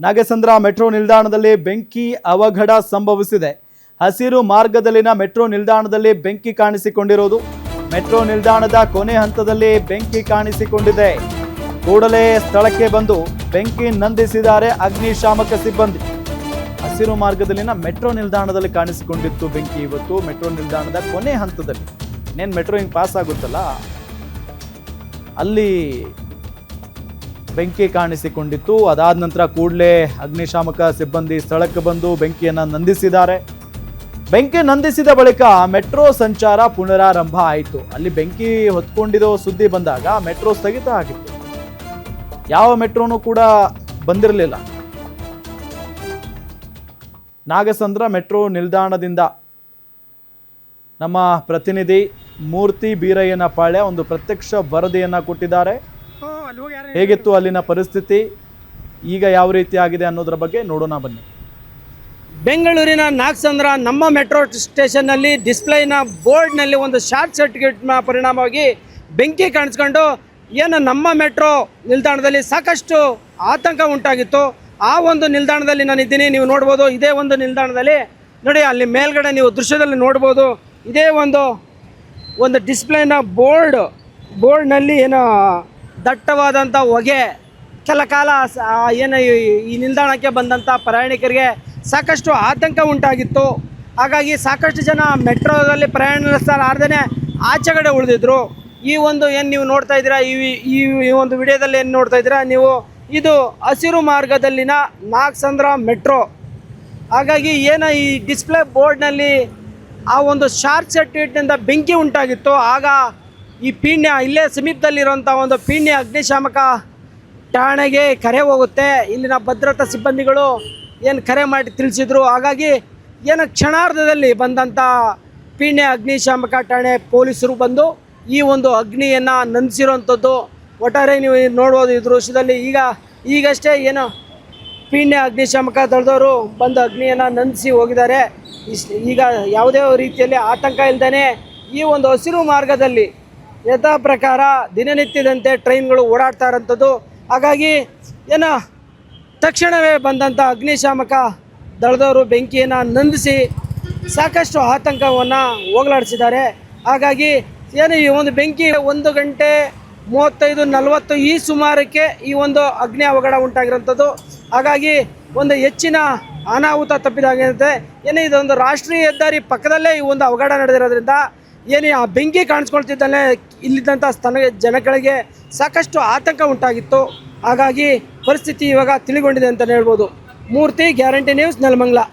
Nagasandra metro ನಿಲ್ದಾಣದಲ್ಲಿ ಬೆಂಕಿ ಅವಘಡ ಸಂಭವಿಸಿದೆ. ಹಸಿರು ಮಾರ್ಗದಲ್ಲಿನ ಮೆಟ್ರೋ ನಿಲ್ದಾಣದಲ್ಲಿ ಬೆಂಕಿ ಕಾಣಿಸಿಕೊಂಡಿರುವುದು. ಮೆಟ್ರೋ ನಿಲ್ದಾಣದ ಕೊನೆ ಹಂತದಲ್ಲಿ ಬೆಂಕಿ ಕಾಣಿಸಿಕೊಂಡಿದೆ. ಕೂಡಲೇ ಸ್ಥಳಕ್ಕೆ ಬಂದು ಬೆಂಕಿ ನಂದಿಸಿದ್ದಾರೆ ಅಗ್ನಿಶಾಮಕ ಸಿಬ್ಬಂದಿ. ಹಸಿರು ಮಾರ್ಗದಲ್ಲಿನ ಮೆಟ್ರೋ ನಿಲ್ದಾಣದಲ್ಲಿ ಕಾಣಿಸಿಕೊಂಡಿತ್ತು ಬೆಂಕಿ. ಇವತ್ತು ಮೆಟ್ರೋ ನಿಲ್ದಾಣದ ಕೊನೆ ಹಂತದಲ್ಲಿ ಇನ್ನೇನು ಮೆಟ್ರೋ ಹಿಂಗೆ ಪಾಸ್ ಆಗುತ್ತಲ್ಲ ಅಲ್ಲಿ ಬೆಂಕಿ ಕಾಣಿಸಿಕೊಂಡಿತ್ತು. ಅದಾದ ನಂತರ ಕೂಡಲೇ ಅಗ್ನಿಶಾಮಕ ಸಿಬ್ಬಂದಿ ಸ್ಥಳಕ್ಕೆ ಬಂದು ಬೆಂಕಿಯನ್ನು ನಂದಿಸಿದ್ದಾರೆ. ಬೆಂಕಿ ನಂದಿಸಿದ ಬಳಿಕ ಮೆಟ್ರೋ ಸಂಚಾರ ಪುನರಾರಂಭ ಆಯಿತು. ಅಲ್ಲಿ ಬೆಂಕಿ ಹೊತ್ಕೊಂಡಿರೋ ಸುದ್ದಿ ಬಂದಾಗ ಮೆಟ್ರೋ ಸ್ಥಗಿತ ಆಗಿತ್ತು. ಯಾವ ಮೆಟ್ರೋನು ಕೂಡ ಬಂದಿರಲಿಲ್ಲ. ನಾಗಸಂದ್ರ ಮೆಟ್ರೋ ನಿಲ್ದಾಣದಿಂದ ನಮ್ಮ ಪ್ರತಿನಿಧಿ ಮೂರ್ತಿ ಬೀರಯ್ಯನ ಪಾಳ್ಯ ಒಂದು ಪ್ರತ್ಯಕ್ಷ ವರದಿಯನ್ನು ಕೊಟ್ಟಿದ್ದಾರೆ. ಹೇಗಿತ್ತು ಅಲ್ಲಿನ ಪರಿಸ್ಥಿತಿ, ಈಗ ಯಾವ ರೀತಿ ಆಗಿದೆ ಅನ್ನೋದರ ಬಗ್ಗೆ ನೋಡೋಣ ಬನ್ನಿ. ಬೆಂಗಳೂರಿನ ನಾಗಸಂದ್ರ ನಮ್ಮ ಮೆಟ್ರೋ ಸ್ಟೇಷನ್ನಲ್ಲಿ ಡಿಸ್ಪ್ಲೇನ ಬೋರ್ಡ್ನಲ್ಲಿ ಒಂದು ಶಾರ್ಟ್ ಸರ್ಕ್ಯೂಟ್ನ ಪರಿಣಾಮವಾಗಿ ಬೆಂಕಿ ಕಾಣಿಸ್ಕೊಂಡು ಏನು ನಮ್ಮ ಮೆಟ್ರೋ ನಿಲ್ದಾಣದಲ್ಲಿ ಸಾಕಷ್ಟು ಆತಂಕ ಉಂಟಾಗಿತ್ತು. ಆ ಒಂದು ನಿಲ್ದಾಣದಲ್ಲಿ ನಾನು ಇದ್ದೀನಿ, ನೀವು ನೋಡ್ಬೋದು. ಇದೇ ಒಂದು ನಿಲ್ದಾಣದಲ್ಲಿ ನೋಡಿ, ಅಲ್ಲಿ ಮೇಲ್ಗಡೆ ನೀವು ದೃಶ್ಯದಲ್ಲಿ ನೋಡ್ಬೋದು. ಇದೇ ಒಂದು ಡಿಸ್ಪ್ಲೇನ ಬೋರ್ಡ್ನಲ್ಲಿ ಏನೋ ದಟ್ಟವಾದಂಥ ಹೊಗೆ ಕೆಲ ಕಾಲ ಏನು ಈ ನಿಲ್ದಾಣಕ್ಕೆ ಬಂದಂಥ ಪ್ರಯಾಣಿಕರಿಗೆ ಸಾಕಷ್ಟು ಆತಂಕ ಉಂಟಾಗಿತ್ತು. ಹಾಗಾಗಿ ಸಾಕಷ್ಟು ಜನ ಮೆಟ್ರೋದಲ್ಲಿ ಪ್ರಯಾಣಿಸಲಾರ್ದೇ ಆಚೆಗಡೆ ಉಳಿದಿದ್ರು. ಈ ಒಂದು ಏನು ನೀವು ನೋಡ್ತಾ ಇದ್ದೀರಾ, ಈ ಒಂದು ವಿಡಿಯೋದಲ್ಲಿ ಏನು ನೋಡ್ತಾ ಇದ್ದೀರಾ ನೀವು, ಇದು ಹಸಿರು ಮಾರ್ಗದಲ್ಲಿನ ನಾಗಸಂದ್ರ ಮೆಟ್ರೋ. ಹಾಗಾಗಿ ಏನು ಈ ಡಿಸ್ಪ್ಲೇ ಬೋರ್ಡ್ನಲ್ಲಿ ಆ ಒಂದು ಶಾರ್ಟ್ ಸರ್ಕ್ಯೂಟ್ನಿಂದ ಬೆಂಕಿ ಉಂಟಾಗಿತ್ತು. ಆಗ ಈ ಪೀಣ್ಯ ಇಲ್ಲೇ ಸಮೀಪದಲ್ಲಿರುವಂಥ ಒಂದು ಪೀಣ್ಯ ಅಗ್ನಿಶಾಮಕ ಠಾಣೆಗೆ ಕರೆ ಹೋಗುತ್ತೆ. ಇಲ್ಲಿನ ಭದ್ರತಾ ಸಿಬ್ಬಂದಿಗಳು ಏನು ಕರೆ ಮಾಡಿ ತಿಳಿಸಿದ್ರು. ಹಾಗಾಗಿ ಏನು ಕ್ಷಣಾರ್ಧದಲ್ಲಿ ಬಂದಂಥ ಪೀಣ್ಯ ಅಗ್ನಿಶಾಮಕ ಠಾಣೆ ಪೊಲೀಸರು ಬಂದು ಈ ಒಂದು ಅಗ್ನಿಯನ್ನು ನಂದಿಸಿರುವಂಥದ್ದು. ಒಟ್ಟಾರೆ ನೀವು ನೋಡ್ಬೋದು ಈ ದೃಶ್ಯದಲ್ಲಿ. ಈಗಷ್ಟೇ ಏನು ಪೀಣ್ಯ ಅಗ್ನಿಶಾಮಕ ದಳದವರು ಬಂದು ಅಗ್ನಿಯನ್ನು ನಂದಿಸಿ ಹೋಗಿದ್ದಾರೆ. ಈಗ ಯಾವುದೇ ರೀತಿಯಲ್ಲಿ ಆತಂಕ ಇಲ್ಲದೇ ಈ ಒಂದು ಹಸಿರು ಮಾರ್ಗದಲ್ಲಿ ಯಥಾ ಪ್ರಕಾರ ದಿನನಿತ್ಯದಂತೆ ಟ್ರೈನ್ಗಳು ಓಡಾಡ್ತಾ ಇರೋಂಥದ್ದು. ಹಾಗಾಗಿ ಏನು ತಕ್ಷಣವೇ ಬಂದಂಥ ಅಗ್ನಿಶಾಮಕ ದಳದವರು ಬೆಂಕಿಯನ್ನು ನಂದಿಸಿ ಸಾಕಷ್ಟು ಆತಂಕವನ್ನು ಹೋಗಲಾಡಿಸಿದ್ದಾರೆ. ಹಾಗಾಗಿ ಏನು ಈ ಒಂದು ಬೆಂಕಿ 1 ಗಂಟೆ 35-40 ಈ ಸುಮಾರಕ್ಕೆ ಈ ಒಂದು ಅಗ್ನಿ ಅವಘಡ ಉಂಟಾಗಿರೋಂಥದ್ದು. ಹಾಗಾಗಿ ಒಂದು ಹೆಚ್ಚಿನ ಅನಾಹುತ ತಪ್ಪಿದಾಗಿರುತ್ತೆ. ಏನು ಇದೊಂದು ರಾಷ್ಟ್ರೀಯ ಹೆದ್ದಾರಿ ಪಕ್ಕದಲ್ಲೇ ಈ ಒಂದು ಅವಘಡ ನಡೆದಿರೋದ್ರಿಂದ ಏನು ಆ ಬೆಂಕಿ ಕಾಣಿಸ್ಕೊಳ್ತಿದ್ದಲ್ಲೇ ಇಲ್ಲಿದ್ದಂಥ ಜನಗಳಿಗೆ ಸಾಕಷ್ಟು ಆತಂಕ ಉಂಟಾಗಿತ್ತು. ಹಾಗಾಗಿ ಪರಿಸ್ಥಿತಿ ಇವಾಗ ತಿಳಿಗೊಂಡಿದೆ ಅಂತಲೇ ಹೇಳ್ಬೋದು. ಮೂರ್ತಿ, ಗ್ಯಾರಂಟಿ ನ್ಯೂಸ್, ನೆಲಮಂಗಲ.